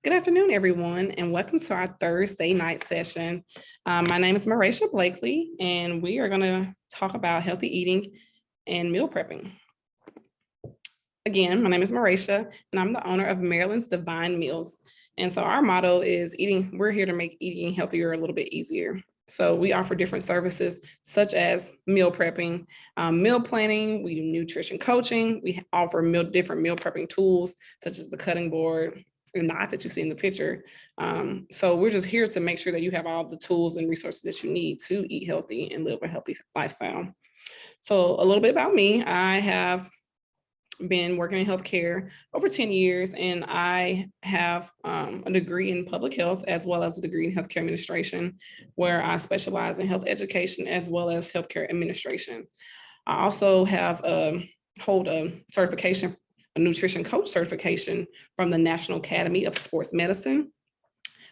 Good afternoon, everyone, and welcome to our Thursday night session. My name is Marasha Blakley, and we are going to talk about healthy eating and meal prepping. Again, my name is Marasha, and I'm the owner of Marilyn's Divine Meals. And so our motto is we're here to make eating healthier a little bit easier. So we offer different services such as meal prepping, meal planning, we do nutrition coaching, we offer different meal prepping tools such as the cutting board, the knife that you see in the picture. So we're just here to make sure that you have all the tools and resources that you need to eat healthy and live a healthy lifestyle. So a little bit about me, I have been working in healthcare over 10 years, and I have a degree in public health as well as a degree in healthcare administration, where I specialize in health education as well as healthcare administration. I also hold a certification, a nutrition coach certification from the National Academy of Sports Medicine,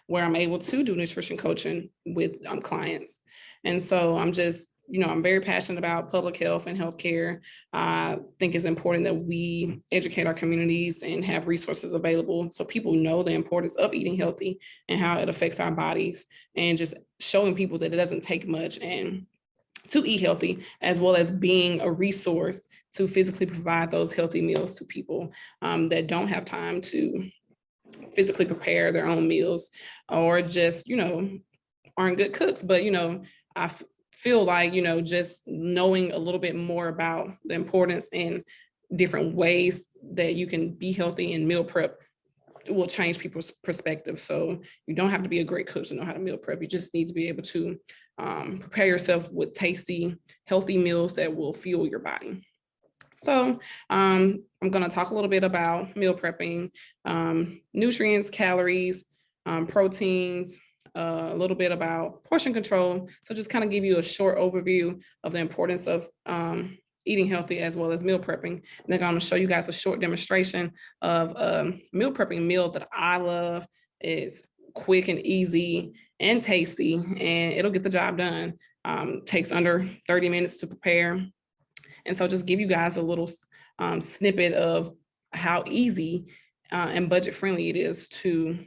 where I'm able to do nutrition coaching with clients. And so I'm very passionate about public health and healthcare. I think it's important that we educate our communities and have resources available so people know the importance of eating healthy and how it affects our bodies, and just showing people that it doesn't take much and to eat healthy, as well as being a resource to physically provide those healthy meals to people that don't have time to physically prepare their own meals, or just, aren't good cooks. But, I feel like, just knowing a little bit more about the importance and different ways that you can be healthy and meal prep will change people's perspective. So you don't have to be a great cook to know how to meal prep. You just need to be able to prepare yourself with tasty, healthy meals that will fuel your body. So I'm going to talk a little bit about meal prepping, nutrients, calories, proteins, a little bit about portion control. So just kind of give you a short overview of the importance of eating healthy as well as meal prepping. And then I'm going to show you guys a short demonstration of a meal prepping meal that I love. It's quick and easy and tasty, and it'll get the job done. Takes under 30 minutes to prepare. And so just give you guys a little snippet of how easy and budget friendly it is to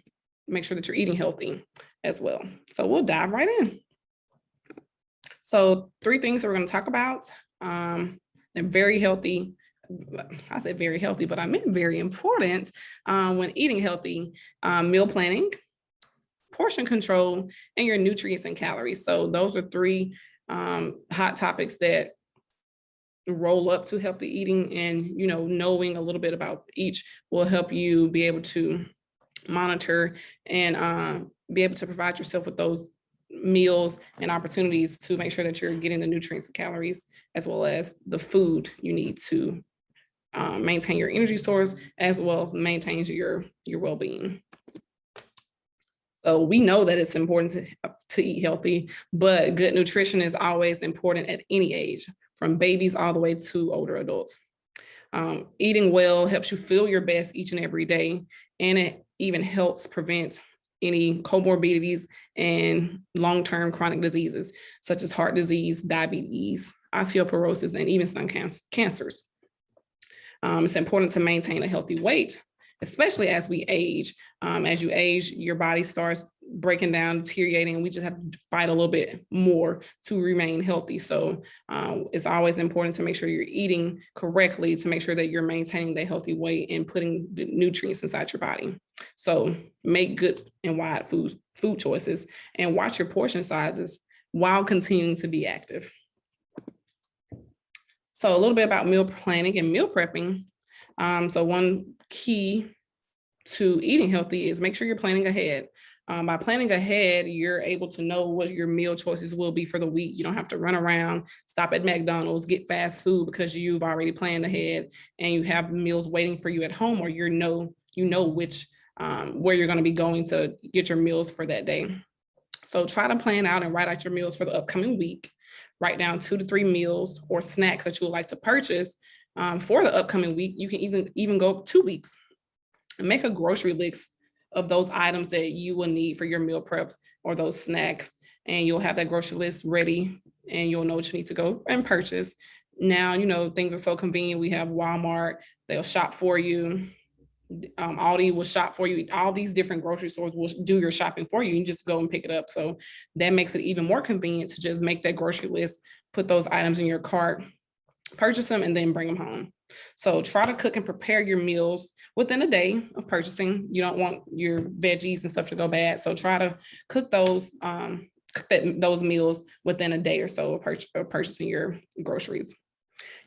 make sure that you're eating healthy as well. So we'll dive right in. So 3 things that we're going to talk about. They're very healthy. I said very healthy, but I meant very important when eating healthy: meal planning, portion control, and your nutrients and calories. So those are 3 hot topics that roll up to healthy eating, and knowing a little bit about each will help you be able to monitor and be able to provide yourself with those meals and opportunities to make sure that you're getting the nutrients and calories as well as the food you need to maintain your energy source as well as maintain your well-being. So we know that it's important to eat healthy, but good nutrition is always important at any age, from babies all the way to older adults. Eating well helps you feel your best each and every day, and it even helps prevent any comorbidities and long-term chronic diseases such as heart disease, diabetes, osteoporosis, and even some cancers. It's important to maintain a healthy weight, especially as we age. As you age, your body starts breaking down, deteriorating, and we just have to fight a little bit more to remain healthy. So it's always important to make sure you're eating correctly to make sure that you're maintaining the healthy weight and putting the nutrients inside your body. So make good and wide food choices and watch your portion sizes while continuing to be active. So a little bit about meal planning and meal prepping. So one key to eating healthy is make sure you're planning ahead. By planning ahead, you're able to know what your meal choices will be for the week. You don't have to run around, stop at McDonald's, get fast food because you've already planned ahead and you have meals waiting for you at home, or you know which where you're going to be going to get your meals for that day. So try to plan out and write out your meals for the upcoming week. Write down 2 to 3 meals or snacks that you would like to purchase for the upcoming week. You can even go 2 weeks. And make a grocery list of those items that you will need for your meal preps or those snacks, and you'll have that grocery list ready and you'll know what you need to go and purchase. Now, things are so convenient. We have Walmart, they'll shop for you. Aldi will shop for you. All these different grocery stores will do your shopping for you. You just go and pick it up. So that makes it even more convenient to just make that grocery list, put those items in your cart, purchase them, and then bring them home. So try to cook and prepare your meals within a day of purchasing. You don't want your veggies and stuff to go bad. So try to cook those meals within a day or so of purchasing your groceries.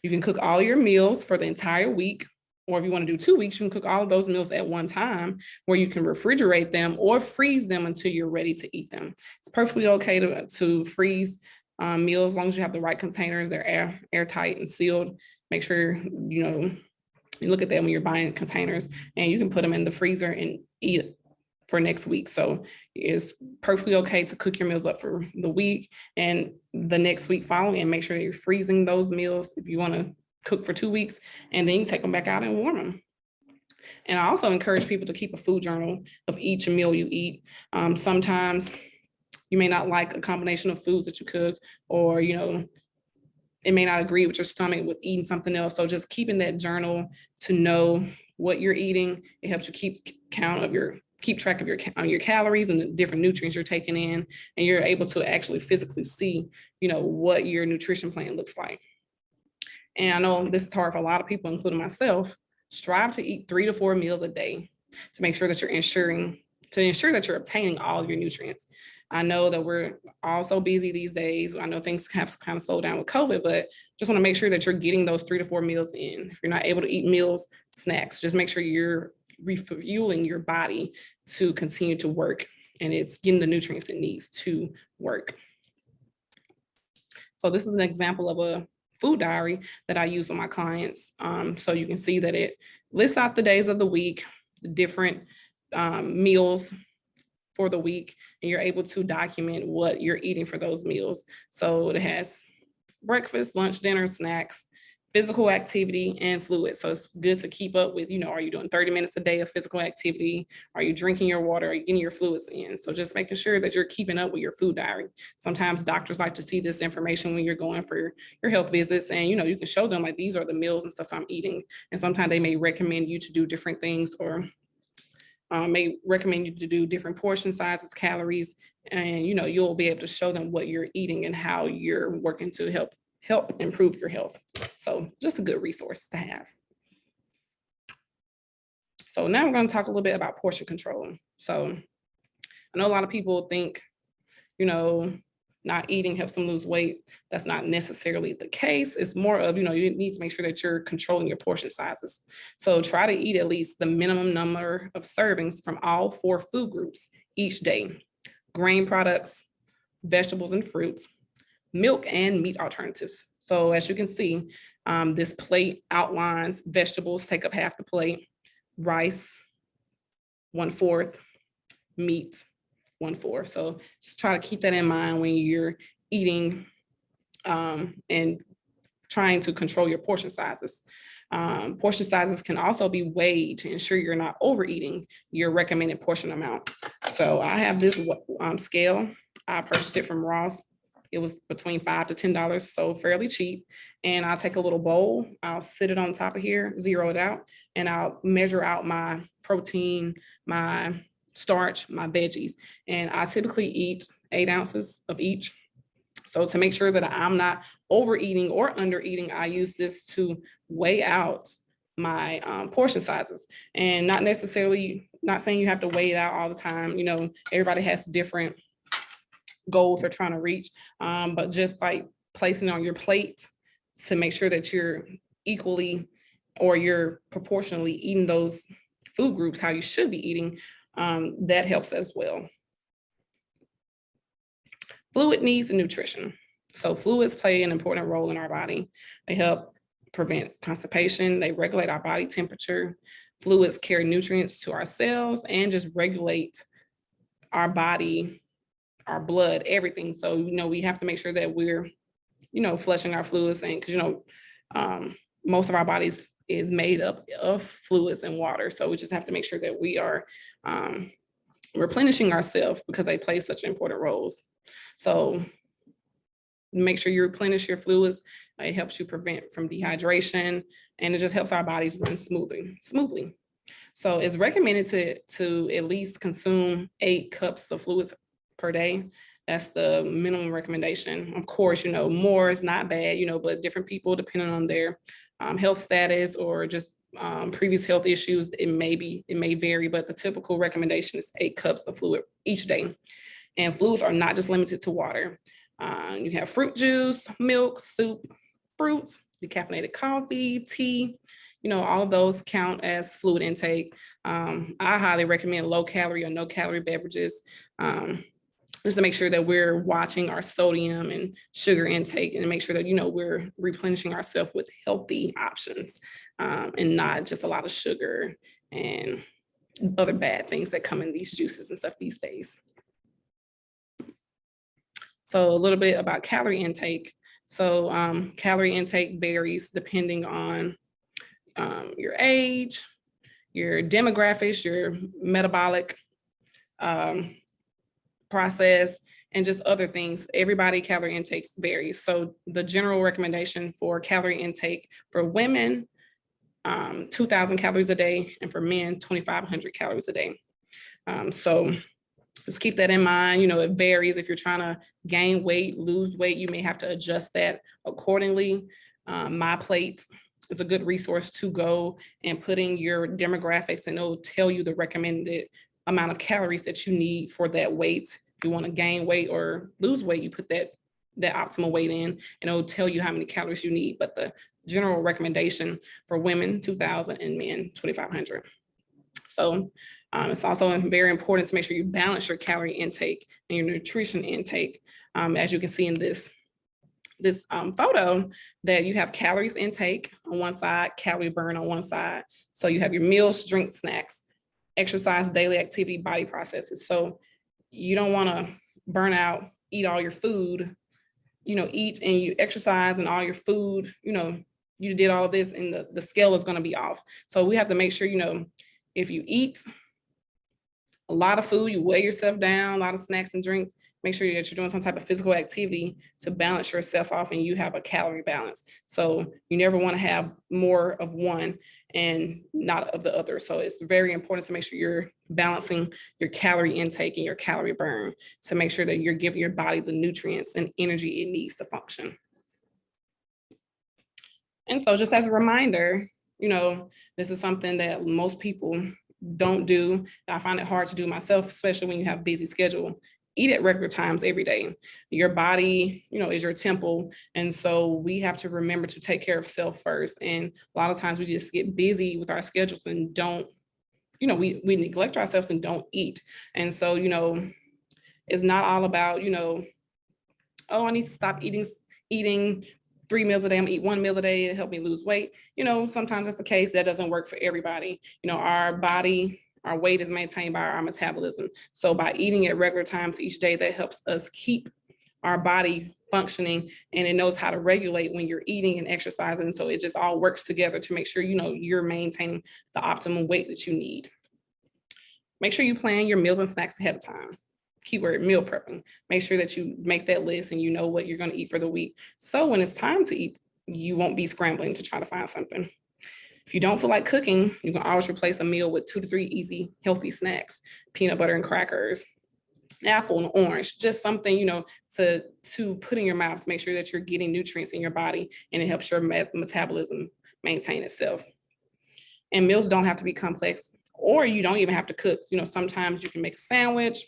You can cook all your meals for the entire week. Or if you want to do 2 weeks, you can cook all of those meals at one time where you can refrigerate them or freeze them until you're ready to eat them. It's perfectly okay to freeze meals as long as you have the right containers. They're airtight and sealed. Make sure, you look at them when you're buying containers, and you can put them in the freezer and eat it for next week. So it's perfectly okay to cook your meals up for the week and the next week following, and make sure you're freezing those meals if you want to cook for 2 weeks, and then you take them back out and warm them. And I also encourage people to keep a food journal of each meal you eat. Sometimes you may not like a combination of foods that you cook, or, it may not agree with your stomach with eating something else. So just keeping that journal to know what you're eating, it helps you keep track of your calories and the different nutrients you're taking in, and you're able to actually physically see, what your nutrition plan looks like. And I know this is hard for a lot of people, including myself. Strive to eat 3 to 4 meals a day to make sure that you're ensure that you're obtaining all of your nutrients. I know that we're all so busy these days. I know things have kind of slowed down with COVID, but just want to make sure that you're getting those 3 to 4 meals in. If you're not able to eat meals, snacks, just make sure you're refueling your body to continue to work, and it's getting the nutrients it needs to work. So this is an example of a food diary that I use with my clients. So you can see that it lists out the days of the week, the different meals for the week, and you're able to document what you're eating for those meals. So it has breakfast, lunch, dinner, snacks, physical activity, and fluid. So it's good to keep up with, are you doing 30 minutes a day of physical activity? Are you drinking your water? Are you getting your fluids in? So just making sure that you're keeping up with your food diary. Sometimes doctors like to see this information when you're going for your health visits, and, you can show them like, these are the meals and stuff I'm eating. And sometimes they may recommend you to do different things, or may recommend you to do different portion sizes, calories, and, you'll be able to show them what you're eating and how you're working to help improve your health. So just a good resource to have. So now we're going to talk a little bit about portion control. So I know a lot of people think, not eating helps them lose weight. That's not necessarily the case. It's more of, you need to make sure that you're controlling your portion sizes. So try to eat at least the minimum number of servings from all 4 food groups each day: grain products, vegetables and fruits, milk, and meat alternatives. So as you can see, this plate outlines vegetables take up half the plate, rice 1/4, meat 1/4. So just try to keep that in mind when you're eating and trying to control your portion sizes. Portion sizes can also be weighed to ensure you're not overeating your recommended portion amount. So I have this scale. I purchased it from Ross. It was between $5 to $10, so fairly cheap. And I'll take a little bowl, I'll sit it on top of here, zero it out, and I'll measure out my protein, my starch, my veggies. And I typically eat 8 ounces of each. So to make sure that I'm not overeating or undereating, I use this to weigh out my portion sizes. And not saying you have to weigh it out all the time. Everybody has different goals they're trying to reach, but just like placing on your plate to make sure that you're equally or you're proportionally eating those food groups how you should be eating, that helps as well. Fluid needs and nutrition. So fluids play an important role in our body. They help prevent constipation. They regulate our body temperature. Fluids carry nutrients to our cells and just regulate our body, our blood, everything. So, we have to make sure that we're, flushing our fluids, and because, most of our bodies is made up of fluids and water. So we just have to make sure that we are replenishing ourselves, because they play such important roles. So make sure you replenish your fluids. It helps you prevent from dehydration, and it just helps our bodies run smoothly. So it's recommended to at least consume 8 cups of fluids per day. That's the minimum recommendation. Of course, more is not bad, but different people, depending on their health status or just previous health issues, it may vary, but the typical recommendation is 8 cups of fluid each day. And fluids are not just limited to water. You have fruit juice, milk, soup, fruits, decaffeinated coffee, tea, all of those count as fluid intake. I highly recommend low calorie or no calorie beverages, just to make sure that we're watching our sodium and sugar intake and make sure that, we're replenishing ourselves with healthy options, and not just a lot of sugar and other bad things that come in these juices and stuff these days. So a little bit about calorie intake. So calorie intake varies depending on your age, your demographics, your metabolic process, and just other things. Everybody calorie intakes varies. So the general recommendation for calorie intake for women, 2,000 calories a day, and for men, 2,500 calories a day. So just keep that in mind. It varies. If you're trying to gain weight, lose weight, you may have to adjust that accordingly. My Plate is a good resource to go and put in your demographics, and it'll tell you the recommended amount of calories that you need for that weight. If you want to gain weight or lose weight, you put that optimal weight in, and it'll tell you how many calories you need. But the general recommendation for women, 2,000, and men, 2,500. So it's also very important to make sure you balance your calorie intake and your nutrition intake. As you can see in this photo, that you have calories intake on one side, calorie burn on one side. So you have your meals, drinks, snacks, exercise, daily activity, body processes. So you don't want to burn out, eat all your food, eat and you exercise and all your food, you did all of this and the scale is going to be off. So we have to make sure, if you eat a lot of food, you weigh yourself down, a lot of snacks and drinks, make sure that you're doing some type of physical activity to balance yourself off and you have a calorie balance. So you never want to have more of one and not of the other. So it's very important to make sure you're balancing your calorie intake and your calorie burn to make sure that you're giving your body the nutrients and energy it needs to function. And so just as a reminder, this is something that most people don't do. I find it hard to do myself, especially when you have a busy schedule. Eat at regular times every day. Your body, is your temple. And so we have to remember to take care of self first. And a lot of times we just get busy with our schedules and don't, we neglect ourselves and don't eat. And so, it's not all about, oh, I need to stop eating 3 meals a day. I'm gonna eat 1 meal a day to help me lose weight. Sometimes that's the case. That doesn't work for everybody. Our body, our weight is maintained by our metabolism. So by eating at regular times each day, that helps us keep our body functioning, and it knows how to regulate when you're eating and exercising. So it just all works together to make sure, you're maintaining the optimum weight that you need. Make sure you plan your meals and snacks ahead of time. Keyword meal prepping. Make sure that you make that list and you know what you're going to eat for the week. So when it's time to eat, you won't be scrambling to try to find something. If you don't feel like cooking, you can always replace a meal with 2 to 3 easy, healthy snacks, peanut butter and crackers, apple and orange, just something, to put in your mouth to make sure that you're getting nutrients in your body and it helps your metabolism maintain itself. And meals don't have to be complex, or you don't even have to cook. Sometimes you can make a sandwich,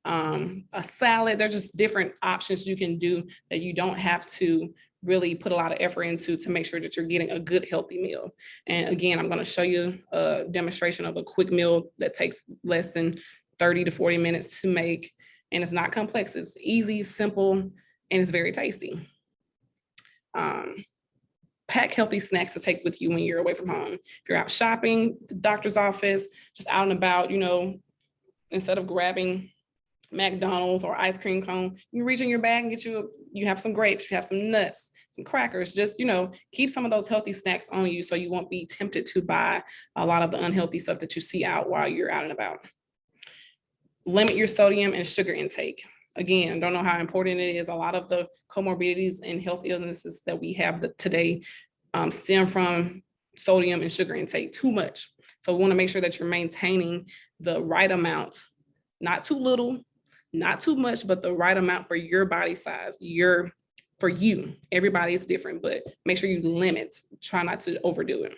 a salad. There's just different options you can do that you don't have to really put a lot of effort into to make sure that you're getting a good, healthy meal. And again, I'm going to show you a demonstration of a quick meal that takes less than 30 to 40 minutes to make. And it's not complex. It's easy, simple, and it's very tasty. Pack healthy snacks to take with you when you're away from home. If you're out shopping, the doctor's office, just out and about, instead of grabbing McDonald's or ice cream cone, you reach in your bag and get you have some grapes, you have some nuts, some crackers, just, keep some of those healthy snacks on you so you won't be tempted to buy a lot of the unhealthy stuff that you see out while you're out and about. Limit your sodium and sugar intake. Again, don't know how important it is. A lot of the comorbidities and health illnesses that we have today stem from sodium and sugar intake too much. So we want to make sure that you're maintaining the right amount, not too little, not too much, but the right amount for your body size, for you. Everybody is different, but make sure you limit, try not to overdo it.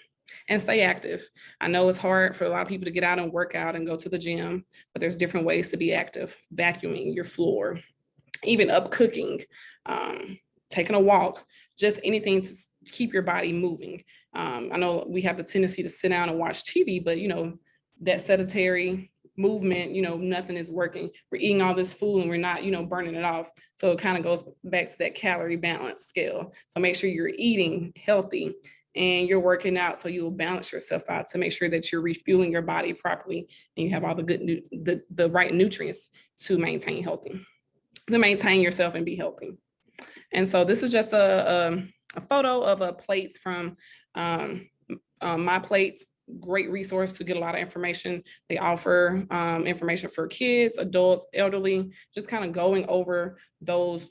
And stay active. I know it's hard for a lot of people to get out and work out and go to the gym, but there's different ways to be active. Vacuuming your floor, even up cooking, taking a walk, just anything to keep your body moving. I know we have the tendency to sit down and watch TV, but that sedentary movement, nothing is working. We're eating all this food and we're not, burning it off. So it kind of goes back to that calorie balance scale. So make sure you're eating healthy and you're working out, so you will balance yourself out to make sure that you're refueling your body properly and you have all the good, the right nutrients to maintain yourself and be healthy. And so this is just a photo of a plates from My Plates. Great resource to get a lot of information. They offer information for kids, adults, elderly, just kind of going over those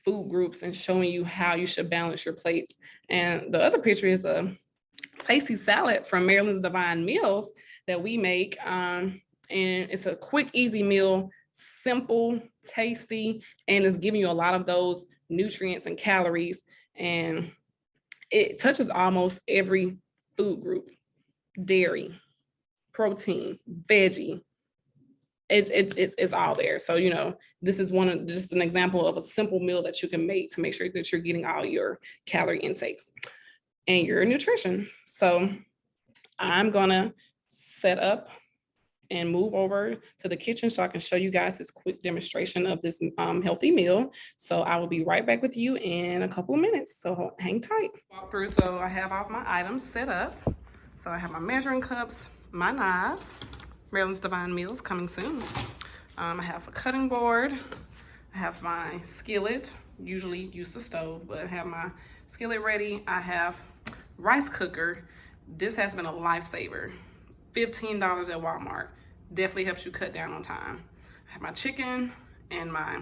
food groups and showing you how you should balance your plates. And the other picture is a tasty salad from Marilyn's Divine Meals that we make. And it's a quick, easy meal, simple, tasty, and it's giving you a lot of those nutrients and calories. And it touches almost every food group: dairy, protein, veggie. It's all there. So, this is just an example of a simple meal that you can make to make sure that you're getting all your calorie intakes and your nutrition. So I'm gonna set up and move over to the kitchen so I can show you guys this quick demonstration of this healthy meal. So I will be right back with you in a couple of minutes. So hang tight. Walk through. So I have all my items set up. So I have my measuring cups, my knives, Marilyn's Divine Meals coming soon. I have a cutting board. I have my skillet, usually use the stove, but I have my skillet ready. I have rice cooker. This has been a lifesaver. $15 at Walmart. Definitely helps you cut down on time. I have my chicken and my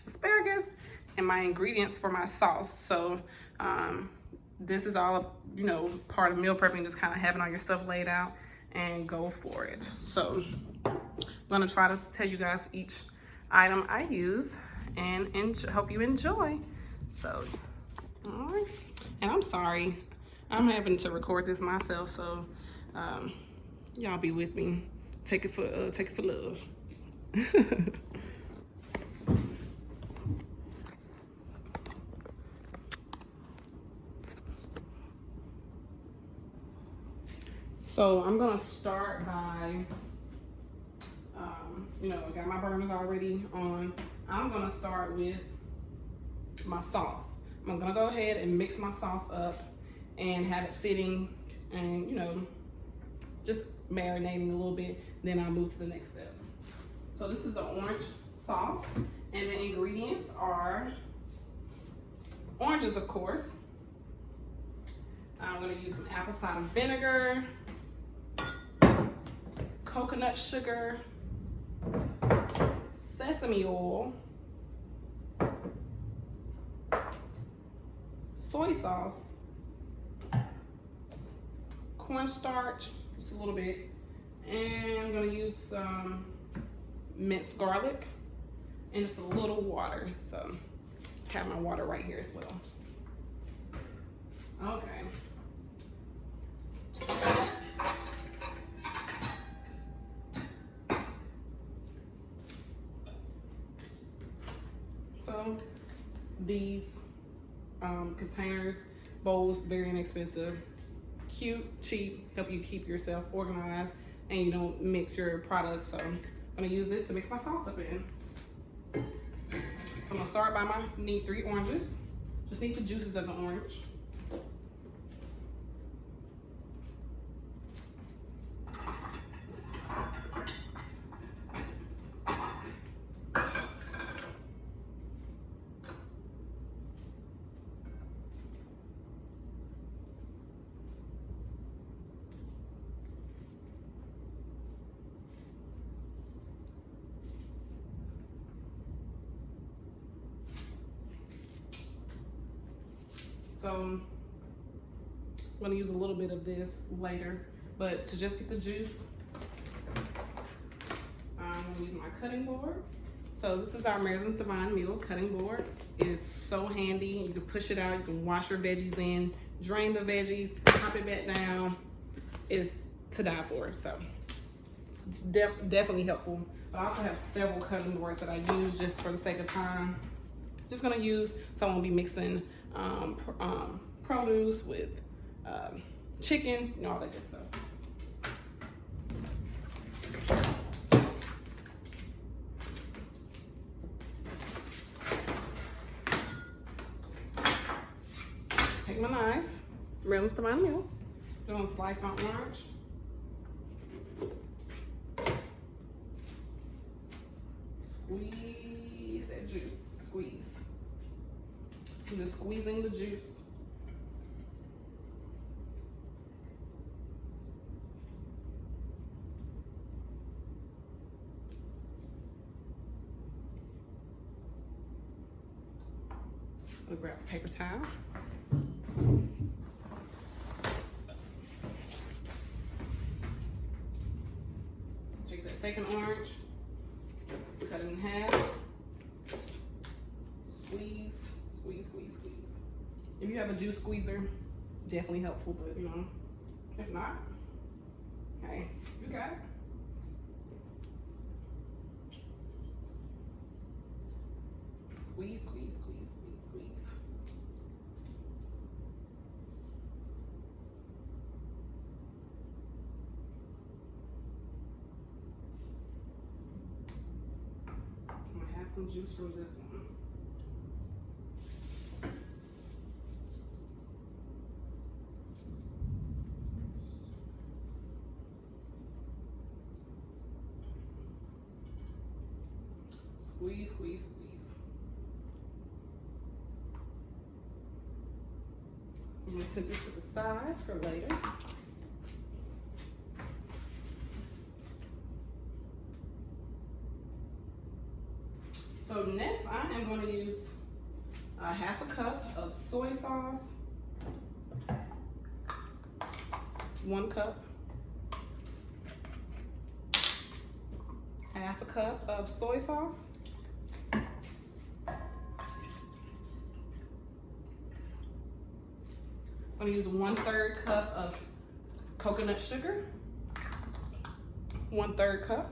asparagus and my ingredients for my sauce. So this is all, part of meal prepping, just kind of having all your stuff laid out and go for it. So I'm gonna try to tell you guys each item I use and hope you enjoy. So, all right. And I'm sorry, I'm having to record this myself, so y'all be with me. Take it for love. So I'm gonna start by, I got my burners already on. I'm gonna start with my sauce. I'm gonna go ahead and mix my sauce up and have it sitting and, just marinating a little bit. Then I'll move to the next step. So this is the orange sauce, and the ingredients are oranges, of course. I'm gonna use some apple cider vinegar, coconut sugar, sesame oil, soy sauce, cornstarch, just a little bit, and I'm gonna use some minced garlic and just a little water. So I have my water right here as well. Okay. So these containers, bowls, very inexpensive, cute, cheap, help you keep yourself organized and you don't mix your products. So I'm gonna use this to mix my sauce up in. So I'm gonna start by need 3 oranges. Just need the juices of the orange. So I'm gonna use a little bit of this later But to just get the juice, I'm gonna use my cutting board. So this is our Marilyn's Divine Meal cutting board. It is so handy. You can push it out, you can wash your veggies in, drain the veggies, pop it back down. It's to die for, so it's definitely helpful. But I also have several cutting boards that I use just for the sake of time. Just gonna use, so I won't be mixing produce with chicken, you know, all that good stuff. Take my knife, Marilyn's Divine Meals. Gonna slice my orange. Squeeze that juice, squeeze. I'm just squeezing the juice. I'm gonna grab a paper towel. Take that second orange, cut it in half. Squeeze, squeeze, squeeze, squeeze. If you have a juice squeezer, definitely helpful, but you know, if not, hey, you got it. Squeeze, squeeze, squeeze, squeeze, squeeze. I'm gonna have some juice from this one. Squeeze, squeeze, squeeze. I'm gonna set this to the side for later. So next I am going to use a half a cup of soy sauce, 1 cup, half a cup of soy sauce, I'm gonna use 1/3 cup of coconut sugar, 1/3 cup.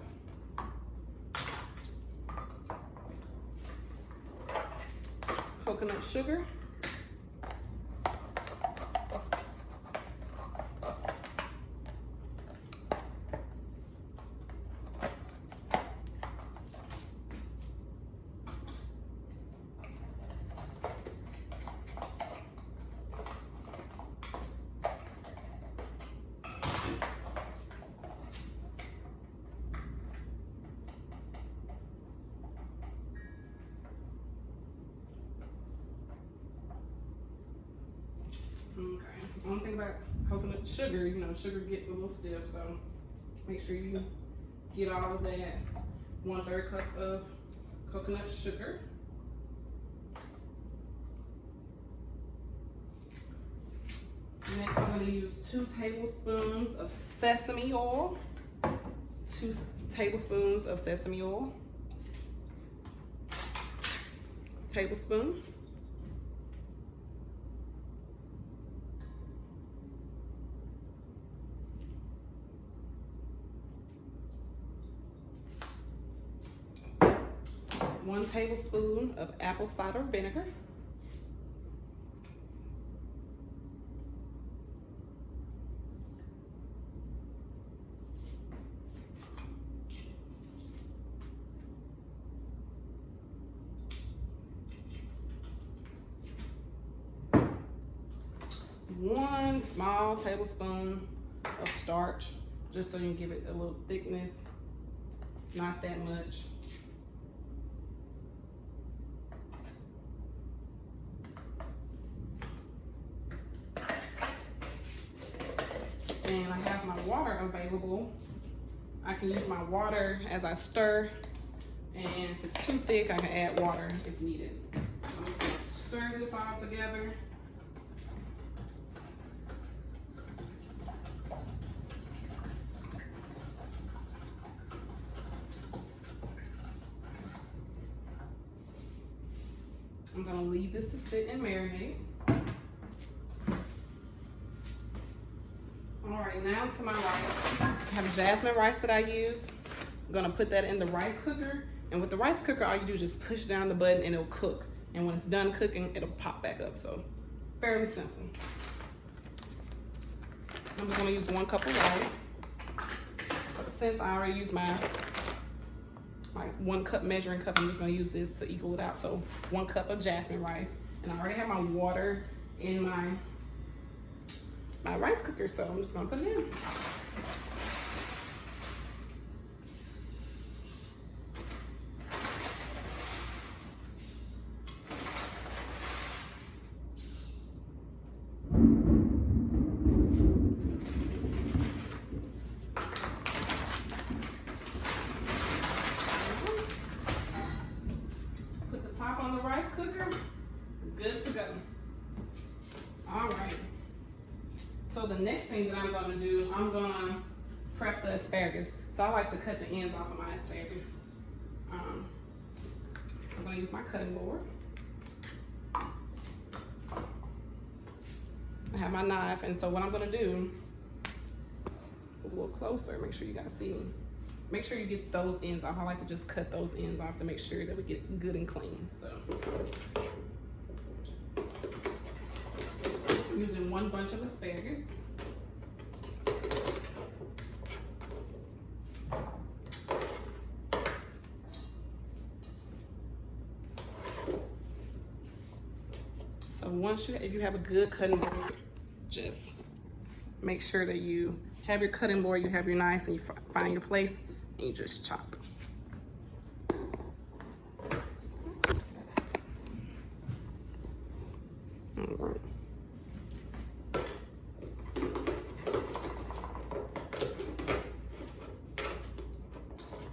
Coconut sugar. Okay, one thing about coconut sugar, you know, sugar gets a little stiff, so make sure you get all of that. 1/3 cup of coconut sugar. Next, I'm going to use 2 tablespoons of sesame oil. 2 tablespoons of sesame oil. Tablespoon. One tablespoon of apple cider vinegar. One small tablespoon of starch, just so you can give it a little thickness, not that much. And I have my water available. I can use my water as I stir, and if it's too thick, I can add water if needed. So I'm just gonna stir this all together. I'm gonna leave this to sit and marinate. All right, now to my rice. I have jasmine rice that I use. I'm gonna put that in the rice cooker. And with the rice cooker, all you do is just push down the button and it'll cook. And when it's done cooking, it'll pop back up. So fairly simple. I'm just gonna use 1 cup of rice. But since I already used my 1 cup measuring cup, I'm just gonna use this to equal it out. So 1 cup of jasmine rice. And I already have my water in my rice cooker, so I'm just gonna put it in. Put the top on the rice cooker. Good to go. All right. So the next thing that I'm gonna do, I'm gonna prep the asparagus. So I like to cut the ends off of my asparagus. I'm gonna use my cutting board. I have my knife, and so what I'm gonna do, a little closer, make sure you guys see me. Make sure you get those ends off. I like to just cut those ends off to make sure that we get good and clean. So using 1 bunch of asparagus. So if you have a good cutting board, just make sure that you have your cutting board, you have your knife, and you find your place, and you just chop. All right.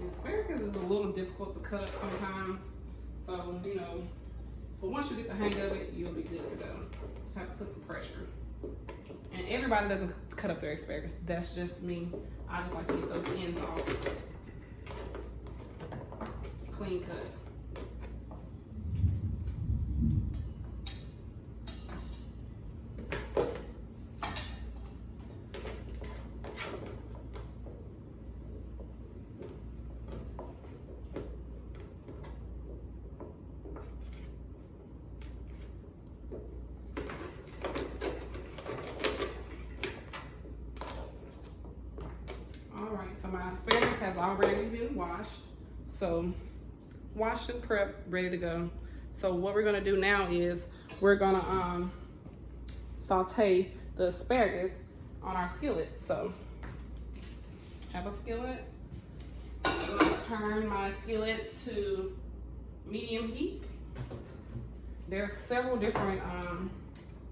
Asparagus is a little difficult to cut up sometimes, so you know, but once you get the hang of it, you'll be good to go. Just have to put some pressure. And everybody doesn't cut up their asparagus. That's just me. I just like to get those ends off. Clean cut. So my asparagus has already been washed. So washed and prepped, ready to go. So what we're gonna do now is we're gonna saute the asparagus on our skillet. So have a skillet. I'm gonna turn my skillet to medium heat. There's several different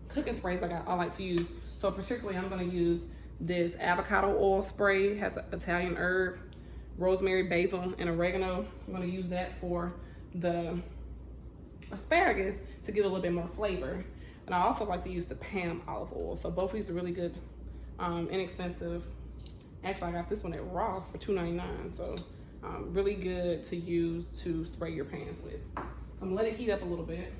cooking sprays I like to use. So particularly I'm gonna use this avocado oil spray. It has Italian herb, rosemary, basil, and oregano. I'm gonna use that for the asparagus to give it a little bit more flavor. And I also like to use the Pam olive oil. So both of these are really good, inexpensive. Actually, I got this one at Ross for $2.99. So really good to use to spray your pans with. I'm gonna let it heat up a little bit.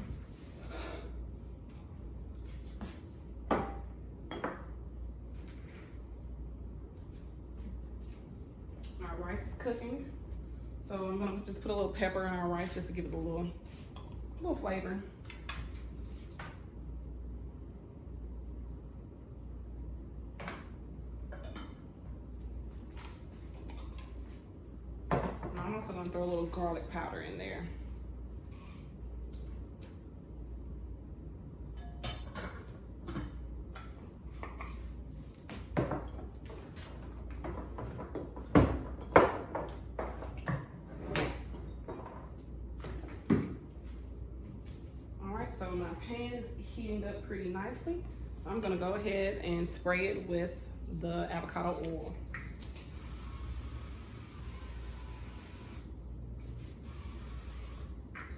Our rice is cooking. So I'm gonna just put a little pepper in our rice just to give it a little flavor. And I'm also gonna throw a little garlic powder in there. So my pan is heating up pretty nicely. So I'm gonna go ahead and spray it with the avocado oil.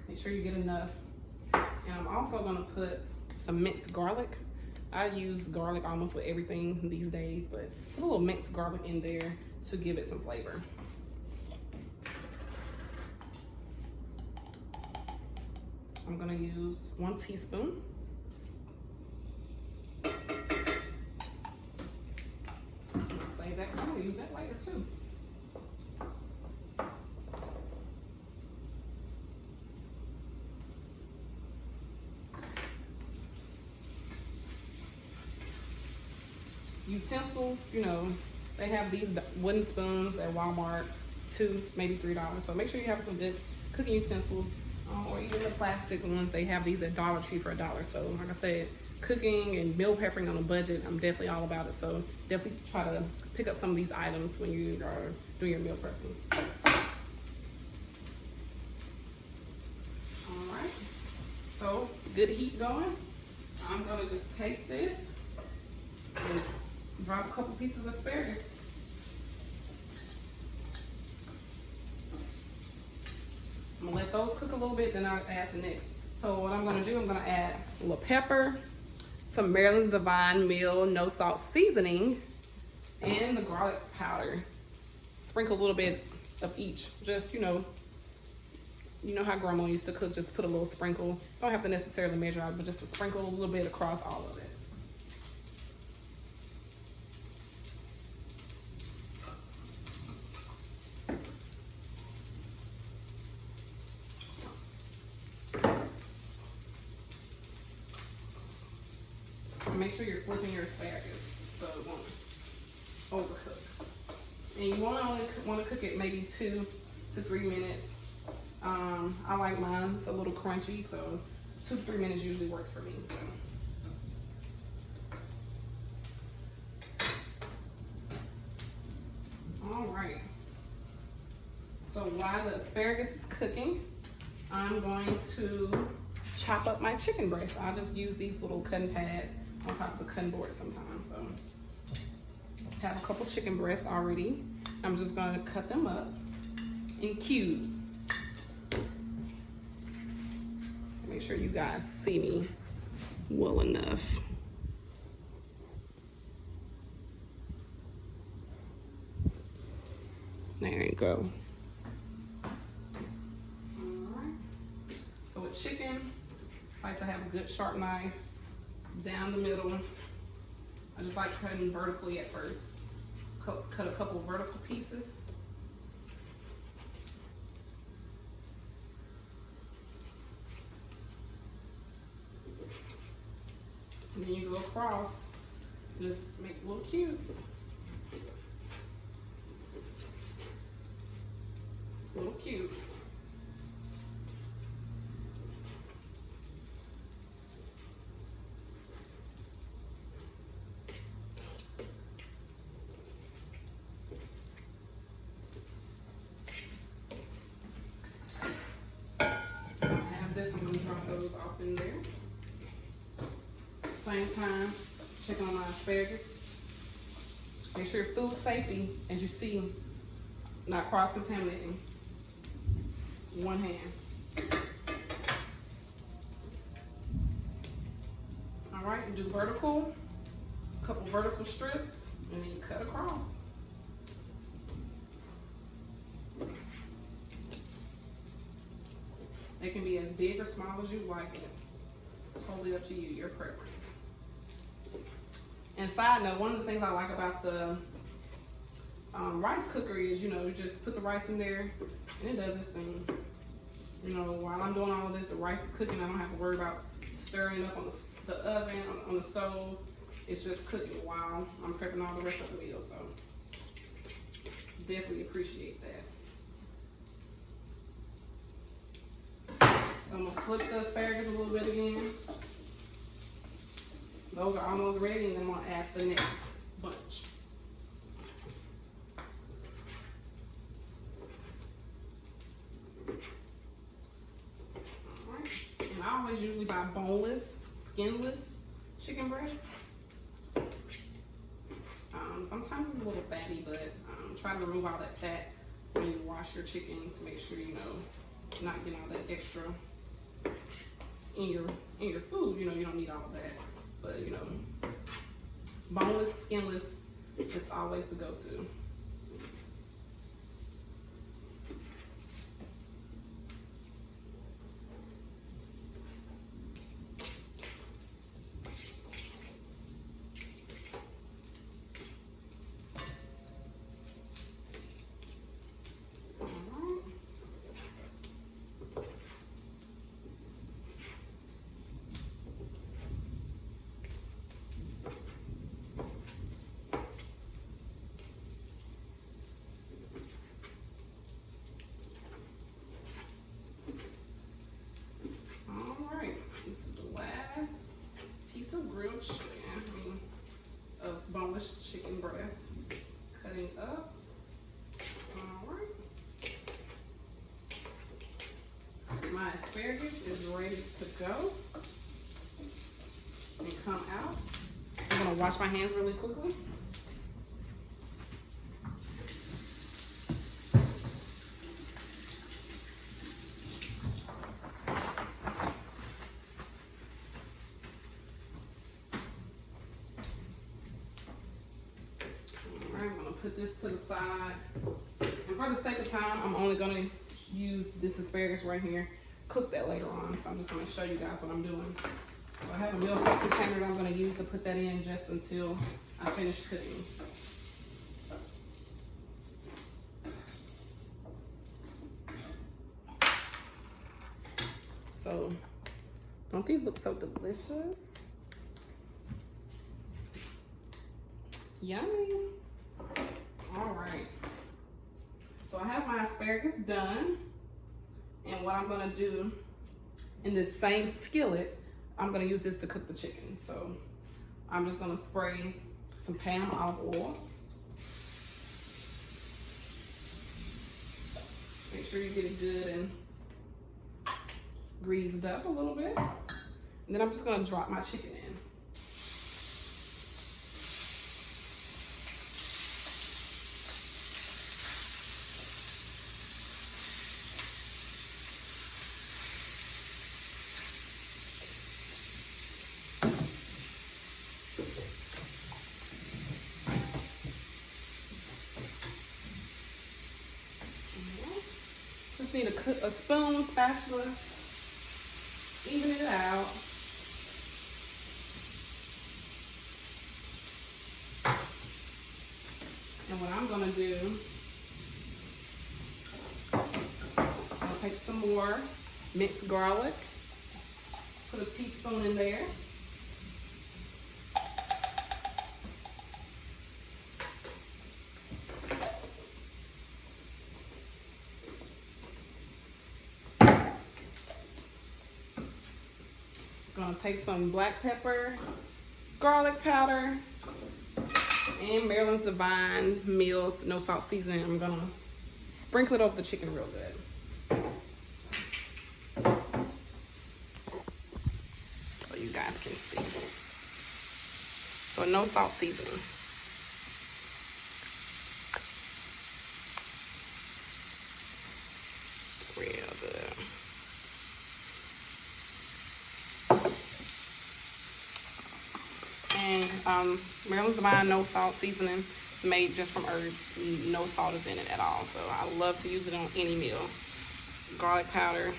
Make sure you get enough. And I'm also gonna put some minced garlic. I use garlic almost with everything these days, but a little minced garlic in there to give it some flavor. I'm gonna use 1 teaspoon. Save that, 'cause I'm gonna use that later too. Utensils, you know, they have these wooden spoons at Walmart, $2, maybe $3. So make sure you have some good cooking utensils, or even the plastic ones. They have these at Dollar Tree for $1. So like I said, cooking and meal prepping on a budget, I'm definitely all about it. So definitely try to pick up some of these items when you are doing your meal prepping. All right, so good heat going. I'm gonna just take this and drop a couple pieces of asparagus. I'm gonna let those cook a little bit, then I'll add the next. So what I'm gonna do, I'm gonna add a little pepper, some Maryland's Divine Meal no salt seasoning, and the garlic powder. Sprinkle a little bit of each. Just, you know how grandma used to cook, just put a little sprinkle. Don't have to necessarily measure out, but just a sprinkle a little bit across all of it. Make sure you're flipping your asparagus so it won't overcook. And you only want to cook it maybe 2 to 3 minutes. I like mine, it's a little crunchy, so 2 to 3 minutes usually works for me. So. All right. So while the asparagus is cooking, I'm going to chop up my chicken breast. I just use these little cutting pads on top of the cutting board sometimes. So I have a couple chicken breasts already. I'm just gonna cut them up in cubes. Make sure you guys see me well enough. There you go. Alright. So with chicken, I like to have a good sharp knife down the middle. I just like cutting vertically at first. Cut a couple of vertical pieces. And then you go across, just make little cubes. Little cubes. In there. Same time, checking on my asparagus. Make sure your food safety, as you see, not cross-contaminating. One hand. All right, you do vertical, a couple vertical strips, and then you cut across. They can be as big or small as you like it. Totally up to you, your preference. And side note, one of the things I like about the rice cooker is, you just put the rice in there and it does its thing. While I'm doing all of this, the rice is cooking. I don't have to worry about stirring it up on the oven, on the stove. It's just cooking while I'm prepping all the rest of the meal. So definitely appreciate that. So I'm gonna flip the asparagus a little bit again. Those are almost ready, and then I'm gonna add the next bunch. All right. And I always usually buy boneless, skinless chicken breasts. Sometimes it's a little fatty, but try to remove all that fat when you wash your chicken to make sure not getting all that extra in your food. You don't need all of that, but boneless, skinless is always the go-to. asparagus is ready to go and come out. I'm gonna wash my hands really quickly. I'm gonna put this to the side. And for the sake of time, I'm only gonna use this asparagus right here. Cook that later on. So I'm just gonna show you guys what I'm doing. So I have a meal prep container that I'm gonna use to put that in just until I finish cooking. So, don't these look so delicious? Yummy. All right. So I have my asparagus done. And what I'm gonna do in this same skillet, I'm gonna use this to cook the chicken. So I'm just gonna spray some Palm olive oil. Make sure you get it good and greased up a little bit. And then I'm just gonna drop my chicken in. Just need a spoon, spatula, even it out. And what I'm gonna do, I'll take some more minced garlic, put a teaspoon in there. Gonna take some black pepper, garlic powder, and Marilyn's Divine Meals no salt seasoning. I'm gonna sprinkle it over the chicken real good, so you guys can see. So no salt seasoning. Real good. And Marilyn's Divine no salt seasoning made just from herbs. No salt is in it at all. So I love to use it on any meal. Garlic powder.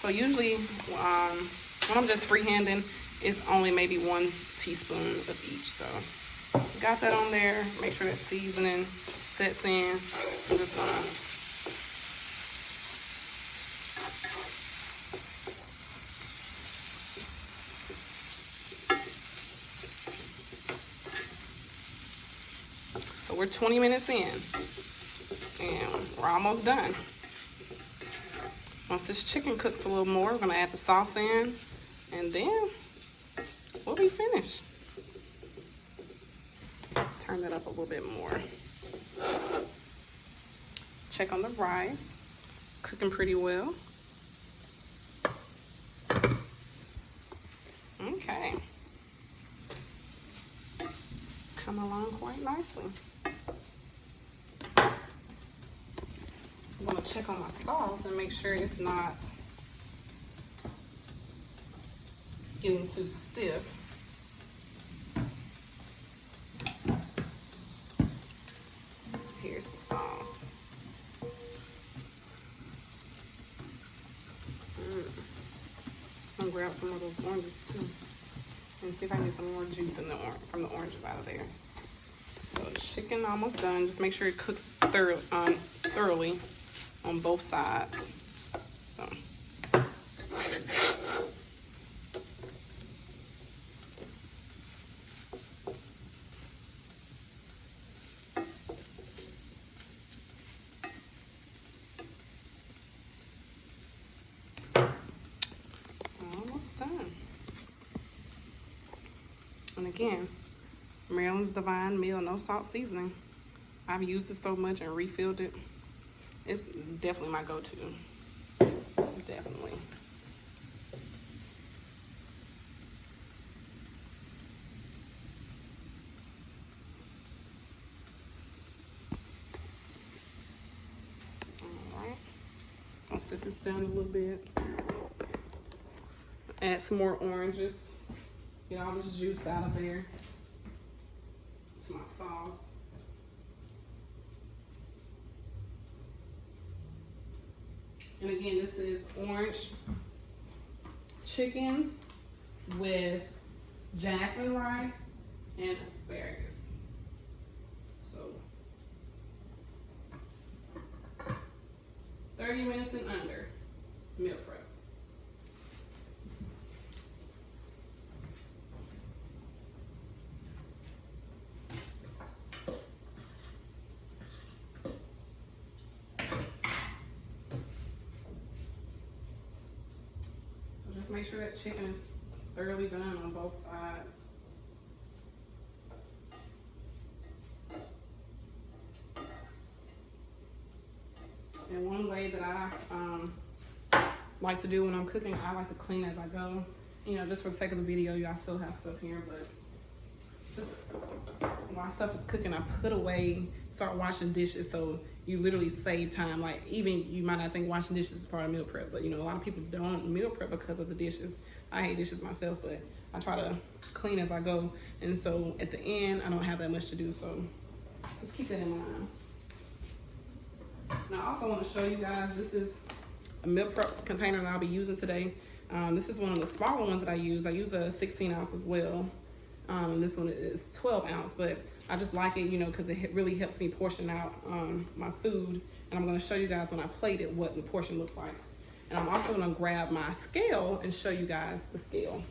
So usually when I'm just freehanding, it's only maybe 1 teaspoon of each. So got that on there. Make sure that seasoning sets in. I'm just gonna we're 20 minutes in and we're almost done. Once this chicken cooks a little more, we're gonna add the sauce in and then we'll be finished. Turn that up a little bit more. Check on the rice, cooking pretty well. Okay. It's come along quite nicely. I'm gonna check on my sauce and make sure it's not getting too stiff. Here's the sauce. I'm gonna grab some of those oranges too and see if I can get some more juice in from the oranges out of there. So the chicken almost done. Just make sure it cooks thoroughly on both sides. So. Almost done. And again, Marilyn's Divine Meal, no salt seasoning. I've used it so much and refilled it It's definitely my go-to. Definitely. All right. I'll set this down a little bit. Add some more oranges. Get all this juice out of there. To my sauce. And again, this is orange chicken with jasmine rice and asparagus. So 30 minutes and under meal prep. Just make sure that chicken is thoroughly done on both sides. And one way that I like to do when I'm cooking, I like to clean as I go. You know, just for the sake of the video, I still have stuff here, but just while stuff is cooking, I put away, start washing dishes, so you literally save time. Like, even you might not think washing dishes is part of meal prep, but you know, a lot of people don't meal prep because of the dishes. I hate dishes myself, but I try to clean as I go. And so at the end, I don't have that much to do, so just keep that in mind. And I also want to show you guys, this is a meal prep container that I'll be using today. This is one of the smaller ones that I use. I use a 16 ounce as well. This one is 12 ounce, but I just like it, you know, because it really helps me portion out my food. And I'm going to show you guys when I plate it what the portion looks like. And I'm also going to grab my scale and show you guys the scale.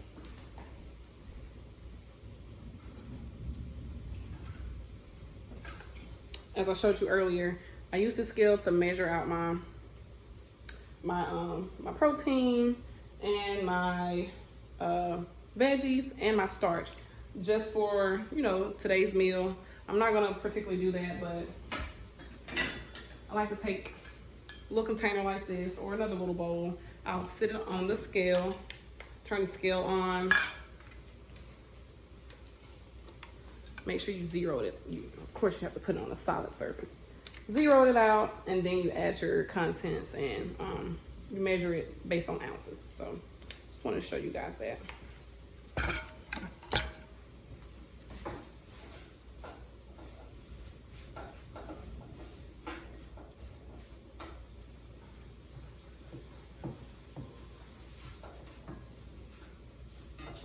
As I showed you earlier, I use this scale to measure out my protein and my veggies and my starch, just for, you know, today's meal. I'm not gonna particularly do that, but I like to take a little container like this or another little bowl. I'll sit it on the scale, turn the scale on. Make sure you zeroed it. Of course, you have to put it on a solid surface. Zeroed it out, and then you add your contents, and you measure it based on ounces. So just wanted to show you guys that.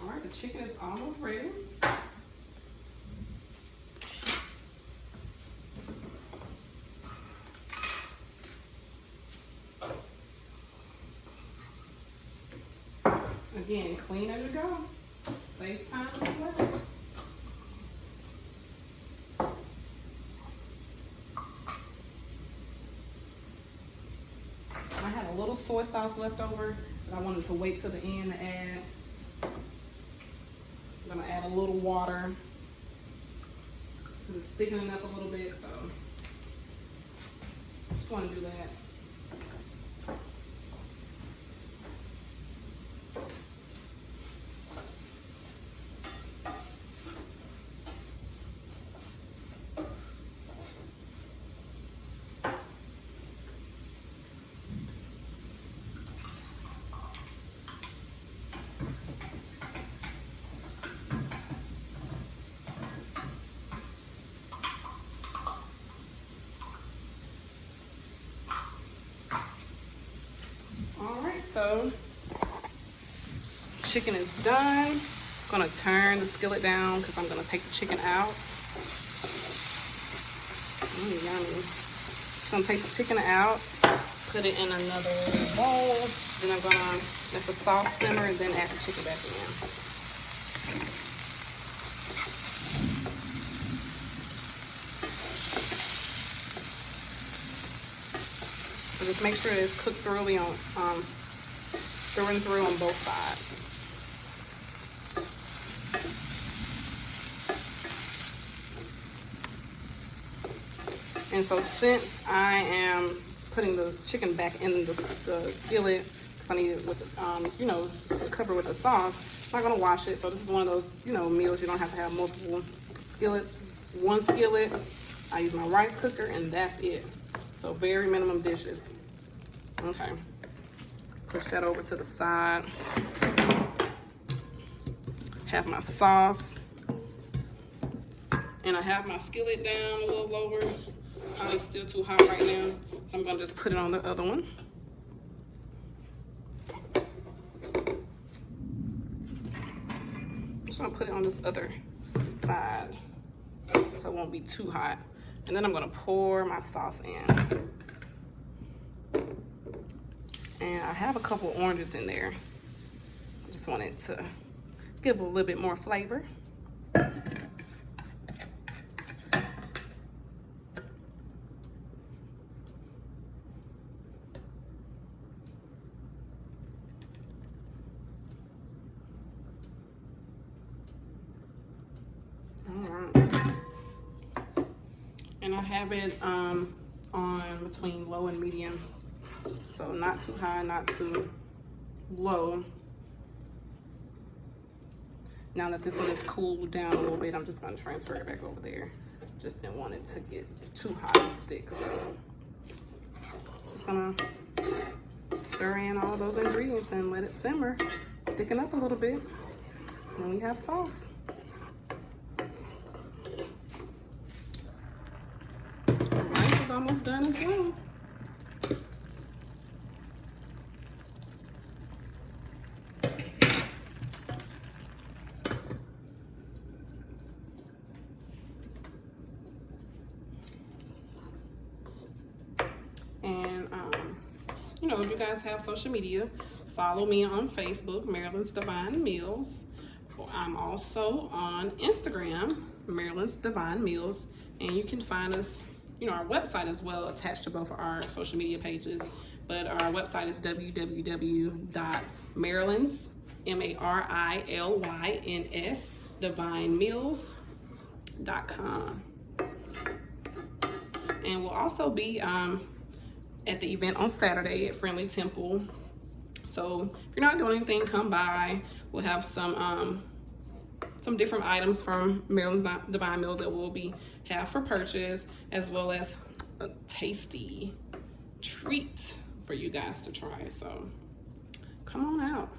All right, the chicken is almost ready. Again, clean as you go. Saves time as well. I had a little soy sauce left over that I wanted to wait till the end to add. I'm gonna add a little water because it's thickening up a little bit, so just want to do that. So chicken is done. I'm gonna turn the skillet down because I'm gonna take the chicken out. Yummy. I'm gonna take the chicken out, put it in another bowl. Then I'm gonna let the sauce simmer and then add the chicken back in. So just make sure it's cooked thoroughly on through and through on both sides. And so since I am putting the chicken back in the skillet because I need it with, you know, to cover with the sauce. I'm not gonna wash it, so this is one of those, you know, meals you don't have to have multiple skillets. One skillet, I use my rice cooker, and that's it. So very minimum dishes. Okay, push that over to the side. Have my sauce, and I have my skillet down a little lower. Probably still too hot right now, so I'm gonna just put it on the other one. Just gonna put it on this other side so it won't be too hot. And then I'm gonna pour my sauce in. And I have a couple oranges in there. I just wanted to give a little bit more flavor. And I have it on between low and medium, so not too high, not too low. Now that this one is cooled down a little bit, I'm just going to transfer it back over there. Just didn't want it to get too hot and stick, so just gonna stir in all those ingredients and let it simmer, thicken up a little bit, and we have sauce. Almost done as well. And you know, if you guys have social media, follow me on Facebook, Marilyn's Divine Meals. I'm also on Instagram, Marilyn's Divine Meals, and you can find us, you know, our website as well, attached to both of our social media pages. But our website is www.marilyns, MARILYNS, divinemeals.com. And we'll also be at the event on Saturday at Friendly Temple. So if you're not doing anything, come by. We'll have some different items from Marilyn's Divine Meal that will be have for purchase, as well as a tasty treat for you guys to try. So come on out.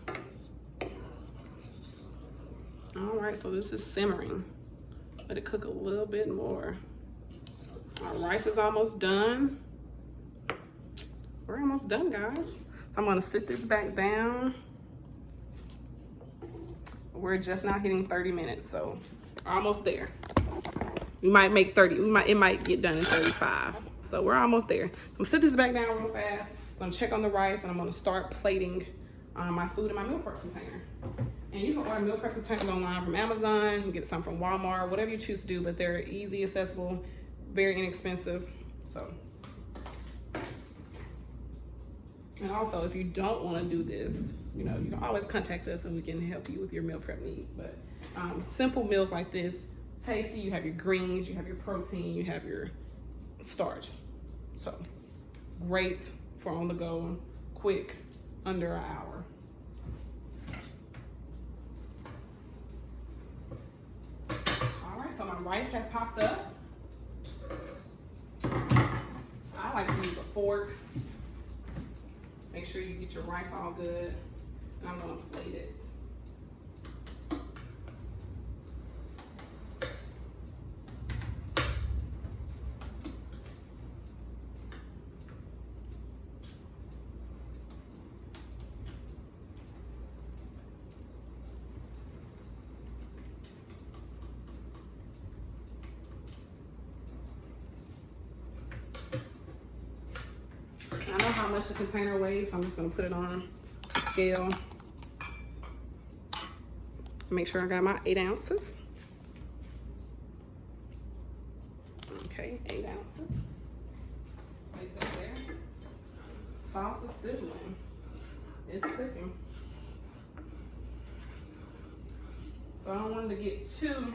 All right, so this is simmering. Let it cook a little bit more. Our rice is almost done. We're almost done, guys. So I'm gonna sit this back down. We're just now hitting 30 minutes, so we're almost there. We might make 30, it might get done in 35. So we're almost there. I'm gonna sit this back down real fast. I'm gonna check on the rice, and I'm gonna start plating my food in my meal prep container. And you can order meal prep containers online from Amazon. You can get some from Walmart, whatever you choose to do, but they're easy, accessible, very inexpensive. So, and also, if you don't want to do this, you know, you can always contact us and we can help you with your meal prep needs. But simple meals like this, tasty. You have your greens, you have your protein, you have your starch. So great for on the go, quick, under an hour. All right, so my rice has popped up. I like to use a fork. Make sure you get your rice all good. And I'm gonna plate it. I know how much the container weighs, so I'm just gonna put it on the scale. Make sure I got my 8 ounces. Okay, 8 ounces. Place that there. Sauce is sizzling. It's cooking. So I don't want it to get too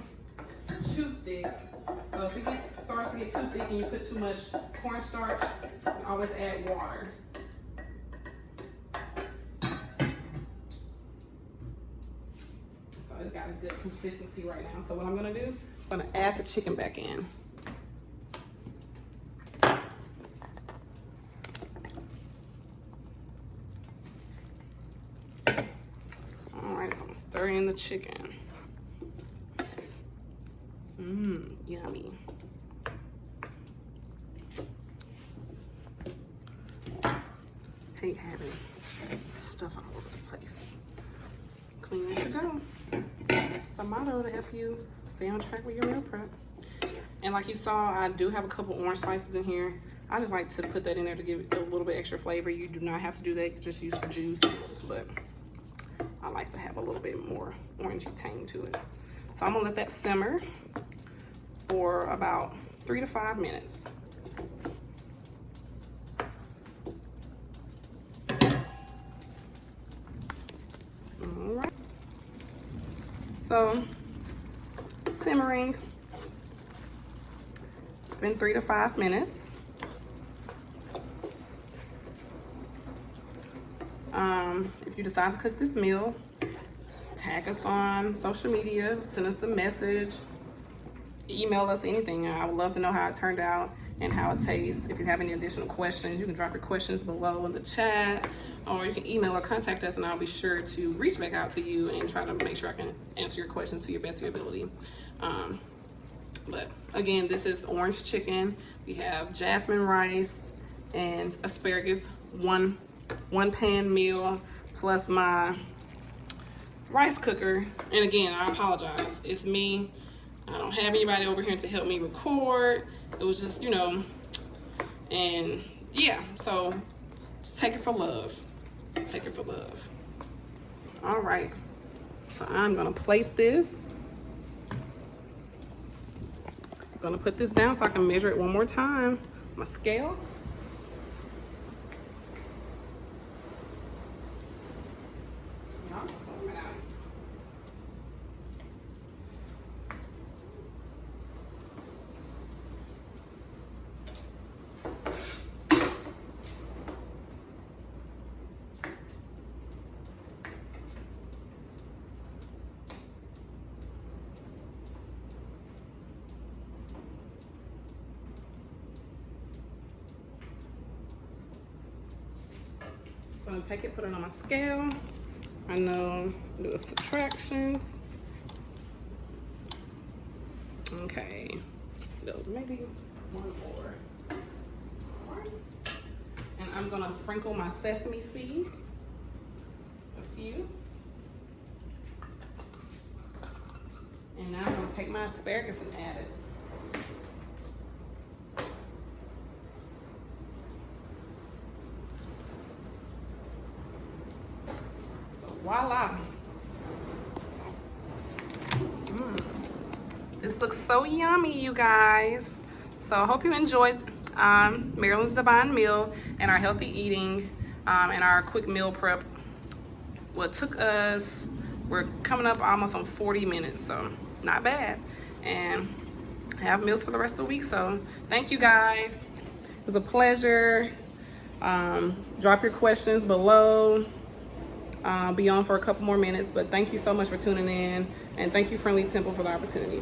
thick. So if it starts to get too thick and you put too much cornstarch, you can always add water. So it's got a good consistency right now. So what I'm gonna do, I'm gonna add the chicken back in. All right, so I'm gonna stir in the chicken. Yummy. Hate having stuff all over the place. Clean as you go. That's the motto to help you stay on track with your meal prep. And like you saw, I do have a couple orange slices in here. I just like to put that in there to give it a little bit extra flavor. You do not have to do that, just use the juice, but I like to have a little bit more orangey tang to it. So I'm gonna let that simmer for about 3 to 5 minutes. All right. So simmering. It's been 3 to 5 minutes. If you decide to cook this meal, tag us on social media, send us a message, email us, anything. I would love to know how it turned out and how it tastes. If you have any additional questions, you can drop your questions below in the chat, or you can email or contact us, and I'll be sure to reach back out to you and try to make sure I can answer your questions to your best of your ability. But again, this is orange chicken. We have jasmine rice and asparagus, one pan meal, plus my rice cooker. And again, I apologize, it's me. I don't have anybody over here to help me record. It was just, you know, and yeah, so just take it for love. Take it for love. All right, so I'm gonna plate this. I'm gonna put this down so I can measure it one more time. My scale. I'm storming out. I'm gonna take it, put it on my scale. I know, do the subtractions. Okay, maybe one more. All right. And I'm gonna sprinkle my sesame seed, a few. And now I'm gonna take my asparagus and add it. Voila. This looks so yummy, you guys. So I hope you enjoyed Marilyn's Divine Meal and our healthy eating and our quick meal prep. What took us, we're coming up almost on 40 minutes, so not bad. And have meals for the rest of the week. So thank you guys. It was a pleasure. Drop your questions below. Be on for a couple more minutes, but thank you so much for tuning in, and thank you Friendly Temple for the opportunity.